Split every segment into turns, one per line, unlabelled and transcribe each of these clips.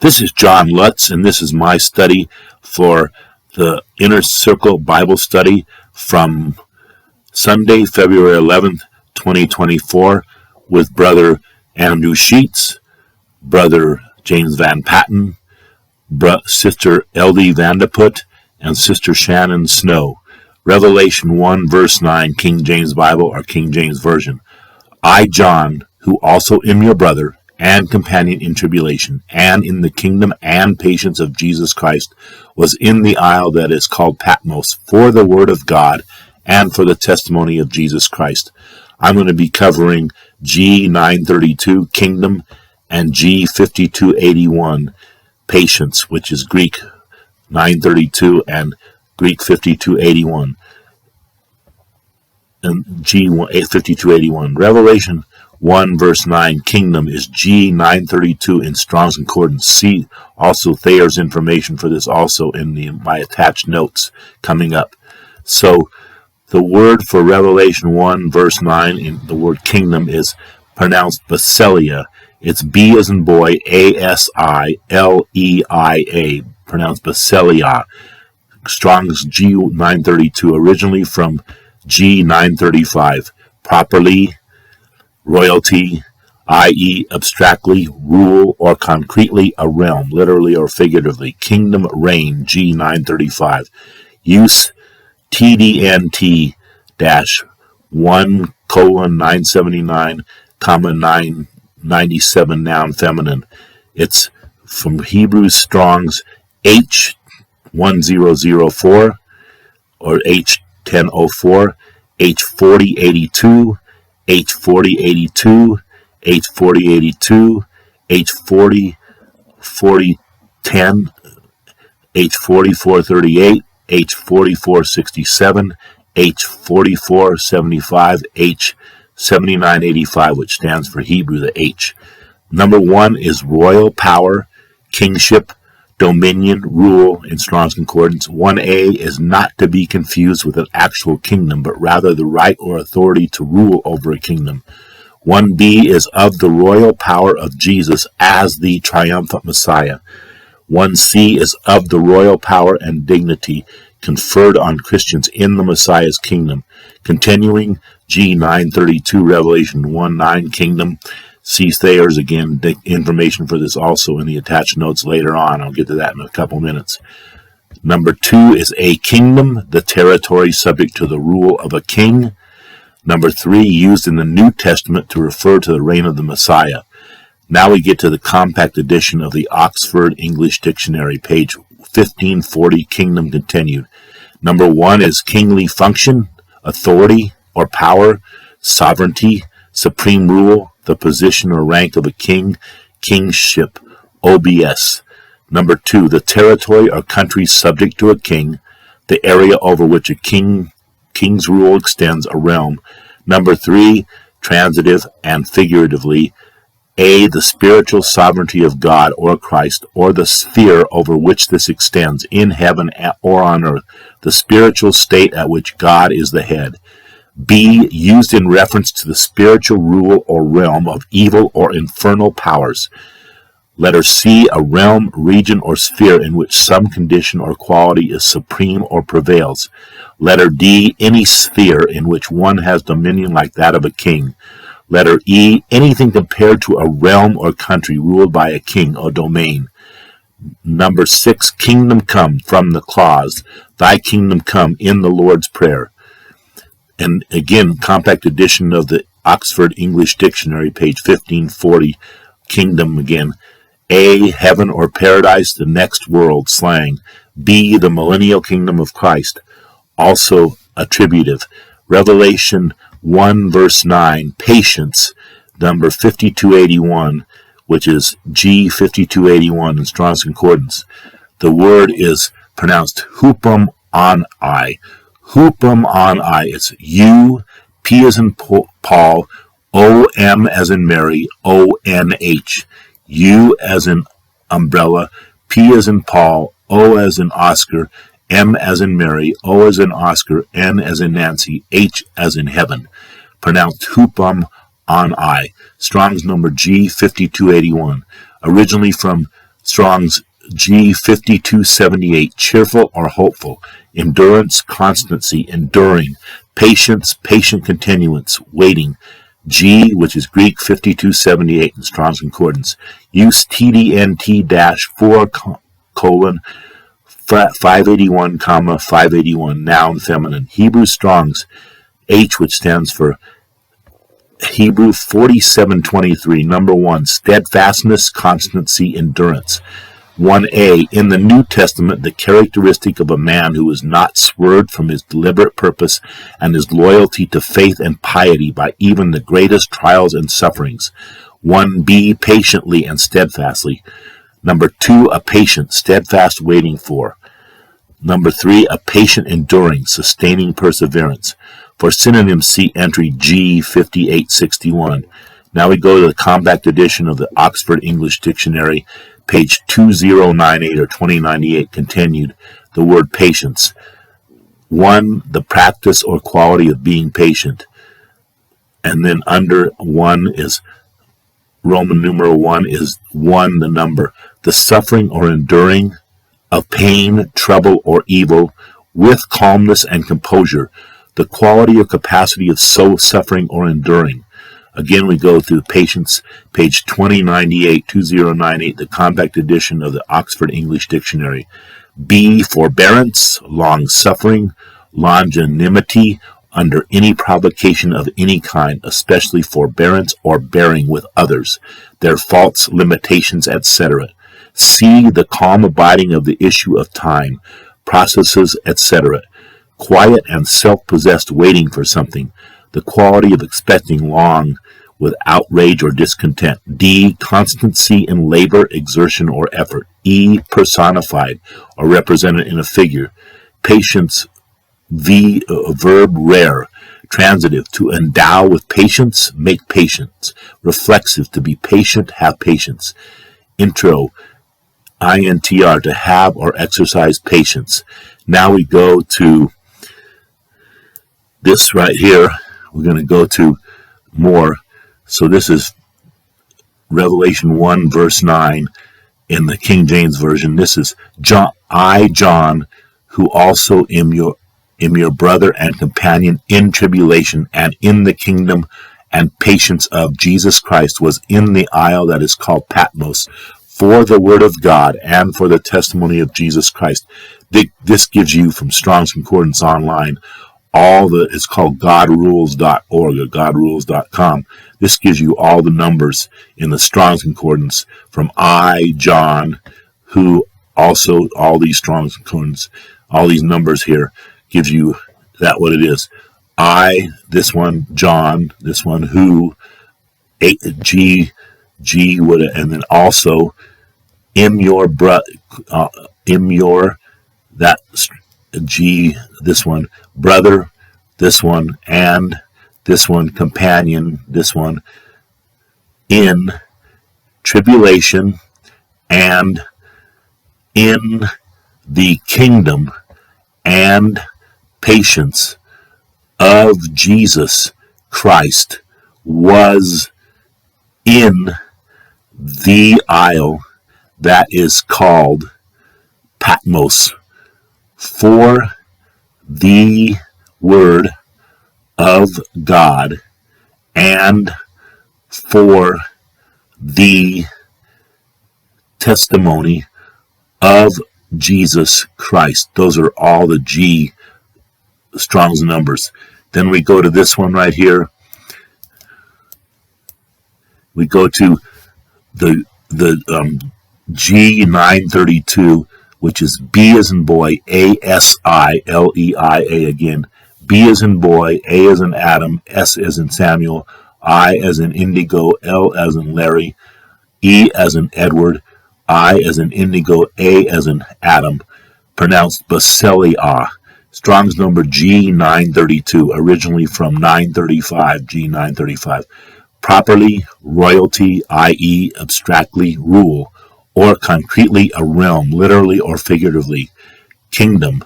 This is Jon Lutz, and this is my study for the Inner Circle Bible Study from Sunday, February 11th, 2024, with Brother Andrew Sheets, Brother James VanPatten, Sister Ildi Putte, and Sister Shannon Snow. Revelation 1, verse 9, King James Bible or King James Version. I, John, who also am your brother and companion in tribulation, and in the kingdom and patience of Jesus Christ, was in the isle that is called Patmos, for the word of God and for the testimony of Jesus Christ. I'm going to be covering G932, kingdom, and G5281, patience, which is Greek 932 and Greek 5281. And G5281. Revelation 1 verse 9, kingdom, is G932 in Strong's Concordance. See also Thayer's information for this also in my attached notes coming up. So the word for Revelation 1 verse 9 in the word kingdom is pronounced Basileia. It's B as in boy, A-S-I-L-E-I-A, pronounced Basileia. Strong's G932, originally from G935, properly, royalty, i.e. abstractly, rule, or concretely a realm, literally or figuratively. Kingdom, reign, G935. Use, TDNT-1:979, 997, noun feminine. It's from Hebrew Strong's H1004 or H1004, H4082, H4082, H4082, H4010, H4438, H4467, H4475, H7985, which stands for Hebrew, the H. Number 1 is royal power, kingship, dominion, rule in Strong's Concordance. 1a is not to be confused with an actual kingdom, but rather the right or authority to rule over a kingdom. 1b is of the royal power of Jesus as the triumphant Messiah. 1c is of the royal power and dignity conferred on Christians in the Messiah's kingdom. Continuing G932, Revelation 1:9, kingdom. See Thayer's again, the information for this also in the attached notes later on. I'll get to that in a couple minutes. Number 2 is a kingdom, the territory subject to the rule of a king. Number 3, used in the New Testament to refer to the reign of the Messiah. Now we get to the compact edition of the Oxford English Dictionary, page 1540, kingdom continued. Number 1 is kingly function, authority or power, sovereignty, supreme rule, the position or rank of a king, kingship, OBS. Number 2, the territory or country subject to a king, the area over which a king's rule extends, a realm. Number 3, transitive and figuratively, A, the spiritual sovereignty of God or Christ, or the sphere over which this extends, in heaven or on earth, the spiritual state at which God is the head. B, used in reference to the spiritual rule or realm of evil or infernal powers. Letter C, a realm, region, or sphere in which some condition or quality is supreme or prevails. Letter D, any sphere in which one has dominion like that of a king. Letter E, anything compared to a realm or country ruled by a king or domain. Number 6, kingdom come, from the clause, thy kingdom come, in the Lord's Prayer. And again, compact edition of the Oxford English Dictionary, page 1540, kingdom again. A, heaven or paradise, the next world, slang. B, the millennial kingdom of Christ, also attributive. Revelation 1 verse 9, patience, number 5281, which is G5281 in Strong's Concordance. The word is pronounced hupum on I. Hupum on I. It's U, P as in Paul, O, M as in Mary, O, N, H. U as in umbrella, P as in Paul, O as in Oscar, M as in Mary, O as in Oscar, N as in Nancy, H as in heaven. Pronounced hupum on I. Strong's number G5281. originally from Strong's G5278, cheerful or hopeful, endurance, constancy, enduring, patience, patient continuance, waiting. G, which is Greek 5278 in Strong's Concordance, use TDNT-4 colon 581, 581, noun feminine. Hebrew Strong's H, which stands for Hebrew 4723, number 1, steadfastness, constancy, endurance. 1a, in the New Testament, the characteristic of a man who is not swerved from his deliberate purpose and his loyalty to faith and piety by even the greatest trials and sufferings. 1b, patiently and steadfastly. Number 2, a patient, steadfast waiting for. Number 3, a patient enduring, sustaining perseverance. For synonyms, see entry G5861. Now we go to the compact edition of the Oxford English Dictionary, page 2098 or 2098, continued. The word patience. 1, the practice or quality of being patient. And then under 1 is Roman numeral 1 is 1, the number. The suffering or enduring of pain, trouble, or evil with calmness and composure. The quality or capacity of suffering or enduring. Again, we go through patience, page 2098, 2098, the compact edition of the Oxford English Dictionary. B, forbearance, long-suffering, longanimity, under any provocation of any kind, especially forbearance or bearing with others, their faults, limitations, etc. C, the calm abiding of the issue of time, processes, etc. Quiet and self-possessed waiting for something, the quality of expecting long with outrage or discontent. D, constancy in labor, exertion, or effort. E, personified or represented in a figure. Patience, V, verb rare. Transitive, to endow with patience, make patience. Reflexive, to be patient, have patience. Intro, INTR, to have or exercise patience. Now we go to this right here. We're going to go to more. So this is Revelation 1, verse 9 in the King James Version. This is John, who also am your brother and companion in tribulation and in the kingdom and patience of Jesus Christ, was in the isle that is called Patmos for the word of God and for the testimony of Jesus Christ. This gives you from Strong's Concordance Online it's called godrules.org or godrules.com. This gives you all the numbers in the Strong's Concordance from John, who also all these Strong's Concordance, all these numbers here gives you that what it is. This one, John, this one, who, G, and then also G, this one, brother, this one, and this one, companion, this one, in tribulation and in the kingdom and patience of Jesus Christ, was in the isle that is called Patmos for the word of God and for the testimony of Jesus Christ. Those are all the G Strong's numbers. Then we go to this one right here. We go to the G932, which is B as in boy, ASILEIA again. B as in boy, A as in Adam, S as in Samuel, I as in indigo, L as in Larry, E as in Edward, I as in indigo, A as in Adam, pronounced Basileia. Strong's number G932, originally from 935, G935. Properly, royalty, i.e. abstractly, rule, or concretely a realm, literally or figuratively. Kingdom,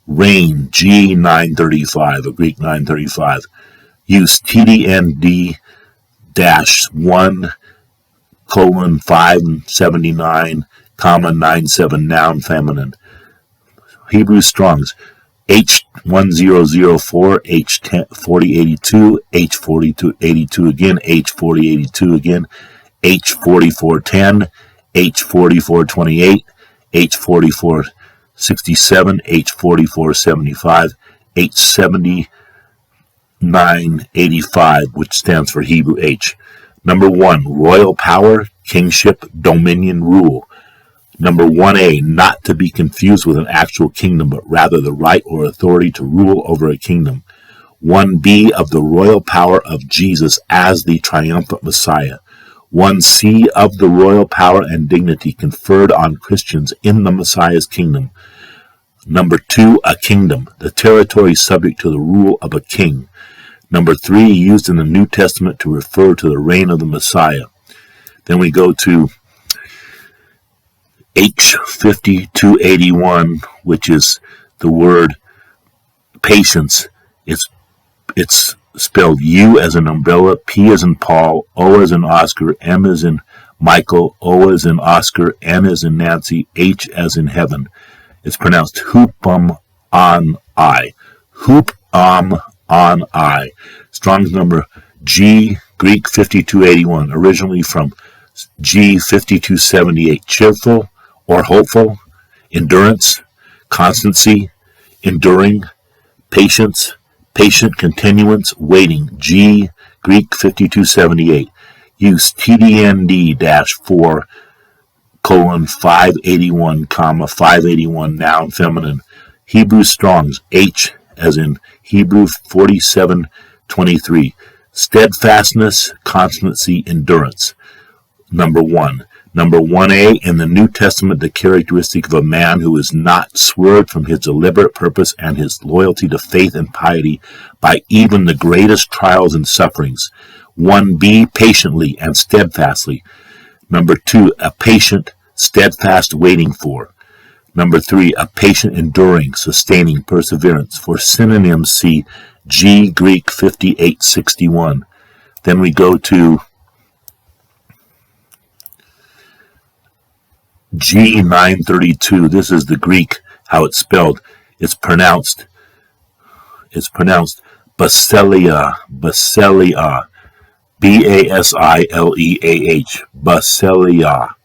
reign, G935, a Greek 935. Use TDND-1, colon 579, comma 97 noun feminine. Hebrew Strong's H1004, H4082, H4082 again, H4082 again, H4410, H4428, H4467, H4475, H7985, which stands for Hebrew H. Number 1, royal power, kingship, dominion, rule. Number 1a, not to be confused with an actual kingdom, but rather the right or authority to rule over a kingdom. 1b, of the royal power of Jesus as the triumphant Messiah. 1c, of the royal power and dignity conferred on Christians in the Messiah's kingdom. Number 2, a kingdom, the territory subject to the rule of a king. Number 3, used in the New Testament to refer to the reign of the Messiah. Then we go to H5281, which is the word patience. It's spelled U as in umbrella, P as in Paul, O as in Oscar, M as in Michael, O as in Oscar, N as in Nancy, H as in heaven. It's pronounced hoopum on I. Hoopum on I. Strong's number G, Greek 5281, originally from G 5278. Cheerful or hopeful, endurance, constancy, enduring, patience, patient continuance, waiting. G, Greek 5278. Use TDND-4, colon 581, comma 581, noun feminine. Hebrew Strong's H as in Hebrew 4723. Steadfastness, constancy, endurance. Number 1. Number 1a, in the New Testament, the characteristic of a man who is not swerved from his deliberate purpose and his loyalty to faith and piety by even the greatest trials and sufferings. 1b, patiently and steadfastly. Number 2, a patient, steadfast waiting for. Number 3, a patient enduring, sustaining, perseverance. For synonyms, see G, Greek 5861. Then we go to G932. This is the Greek, how it's spelled. It's pronounced basileah, basileah, B-A-S-I-L-E-A-H, basileah,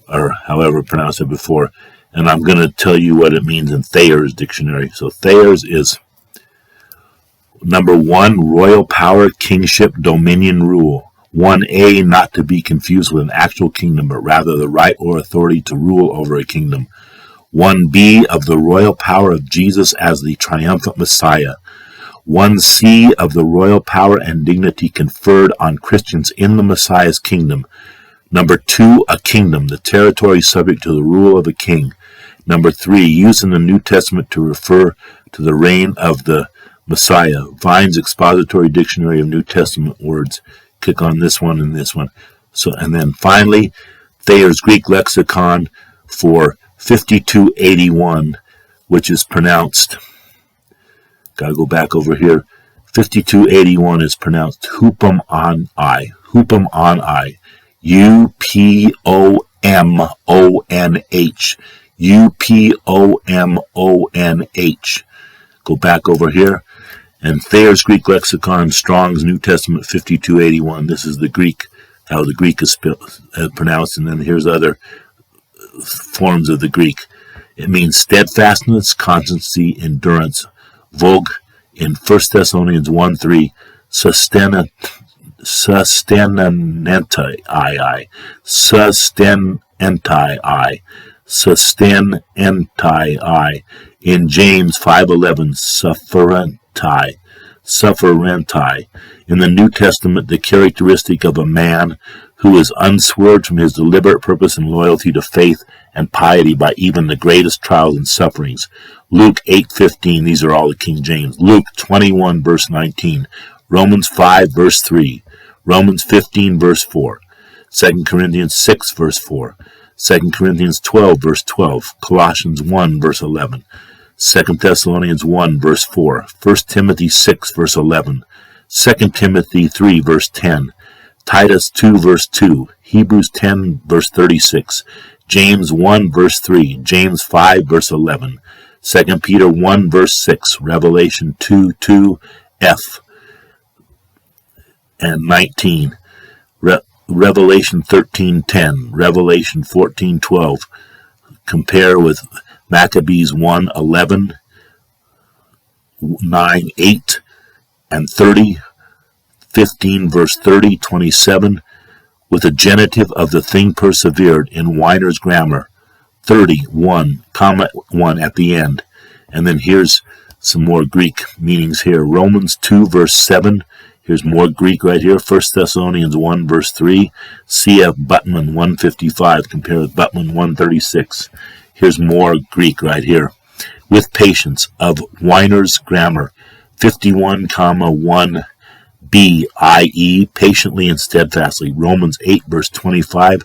or however pronounced it before. And I'm going to tell you what it means in Thayer's dictionary. So Thayer's is number 1, royal power, kingship, dominion, rule. 1a, not to be confused with an actual kingdom, but rather the right or authority to rule over a kingdom. 1b, of the royal power of Jesus as the triumphant Messiah. 1c, of the royal power and dignity conferred on Christians in the Messiah's kingdom. Number 2, a kingdom, the territory subject to the rule of a king. Number 3, used in the New Testament to refer to the reign of the Messiah. Vine's Expository Dictionary of New Testament Words. Click on this one and this one. So, and then finally, Thayer's Greek lexicon for 5281, which is pronounced, gotta go back over here, 5281 is pronounced hoopum on I, hoopum on I, U-P-O-M-O-N-H, U-P-O-M-O-N-H. Go back over here. And Thayer's Greek Lexicon, Strong's New Testament 5281. This is the Greek, how the Greek is pronounced, and then here's other forms of the Greek. It means steadfastness, constancy, endurance. Vogue in 1 Thessalonians 1:3, sustenentai, sustenentai. In James 5:11, sufferentai. In the New Testament, the characteristic of a man who is unswerved from his deliberate purpose and loyalty to faith and piety by even the greatest trials and sufferings. Luke 8:15, these are all the King James. Luke 21, verse 19. Romans 5, verse 3. Romans 15, verse 4. 2 Corinthians 6, verse 4. 2 Corinthians 12, verse 12. Colossians 1, verse 11. 2 Thessalonians 1, verse 4, 1 Timothy 6, verse 11, 2 Timothy 3, verse 10, Titus 2 verse 2, Hebrews 10 verse 36, James 1 verse 3, James 5 verse 11, 2 Peter 1 verse 6, Revelation 2:2f and 19, Revelation 13:10, Revelation 14:12. Compare with Maccabees 1:11, 9, 8, and 30, 15 verse 30, 27, with a genitive of the thing persevered in Weiner's grammar, 31, comma 1 at the end. And then here's some more Greek meanings here. Romans 2 verse 7, here's more Greek right here. 1 Thessalonians 1 verse 3, C.F. Buttman 155, compare with Buttman 136. Here's more Greek right here. With patience of Weiner's grammar, 51, comma 1, B, i.e., patiently and steadfastly. Romans 8, verse 25.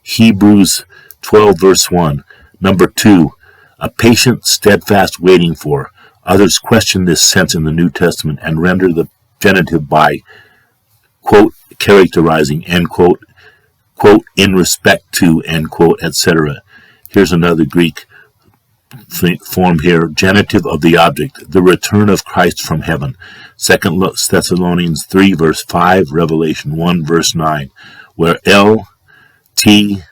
Hebrews 12, verse 1. Number 2, a patient, steadfast waiting for. Others question this sense in the New Testament and render the genitive by, quote, characterizing, end quote, in respect to, end quote, etc. Here's another Greek form here, genitive of the object, the return of Christ from heaven. 2 Thessalonians 3 verse 5, Revelation 1 verse 9, where L, T,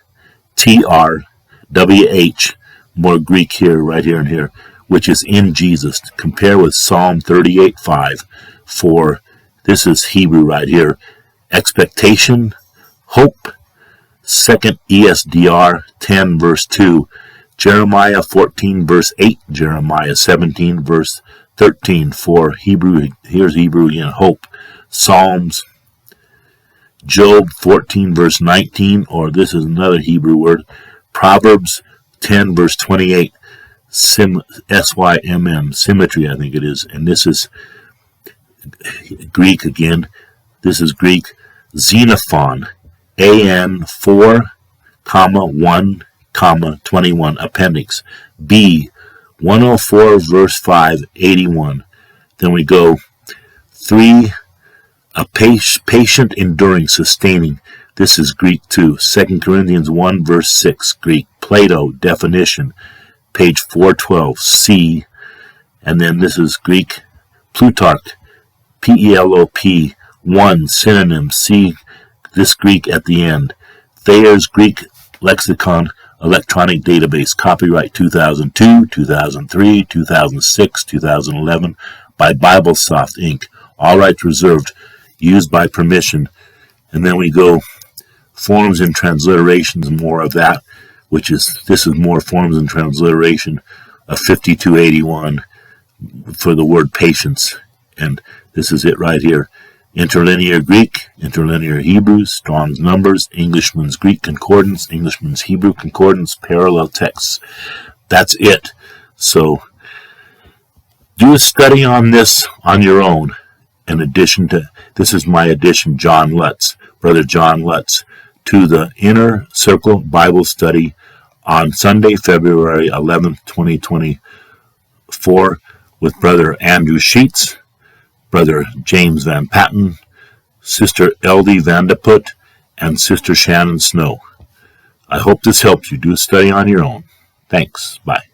TR, WH, more Greek here, right here and here, which is in Jesus. Compare with Psalm 38:5, for this is Hebrew right here, expectation, hope. 2nd ESDR 10 verse 2, Jeremiah 14 verse 8, Jeremiah 17 verse 13 for Hebrew, here's Hebrew in hope. Psalms, Job 14 verse 19, or this is another Hebrew word, Proverbs 10 verse 28, SYMM, symmetry I think it is, and this is Greek again, this is Greek, Xenophon, AN 4, 1, 21, appendix, B, 104 verse 5, 81. Then we go 3, a patient, enduring, sustaining. This is Greek too. 2 Corinthians 1 verse 6, Greek. Plato, definition, page 412, C. And then this is Greek. Plutarch, PELOP, 1, synonym, C. This Greek at the end. Thayer's Greek Lexicon, electronic database, copyright 2002, 2003, 2006, 2011, by BibleSoft Inc. All rights reserved, used by permission. And then we go forms and transliterations, more of that, which is, this is more forms and transliteration of 5281 for the word patience. And this is it right here. Interlinear Greek, interlinear Hebrew, Strong's Numbers, Englishman's Greek Concordance, Englishman's Hebrew Concordance, parallel texts. That's it. So do a study on this on your own. In addition to, this is my addition, Jon Lutz, Brother Jon Lutz, to the Inner Circle Bible Study on Sunday, February 11th, 2024, with Brother Andrew Sheets, Brother James VanPatten, Sister Ildi Putte, and Sister Shannon Snow. I hope this helps you. Do a study on your own. Thanks. Bye.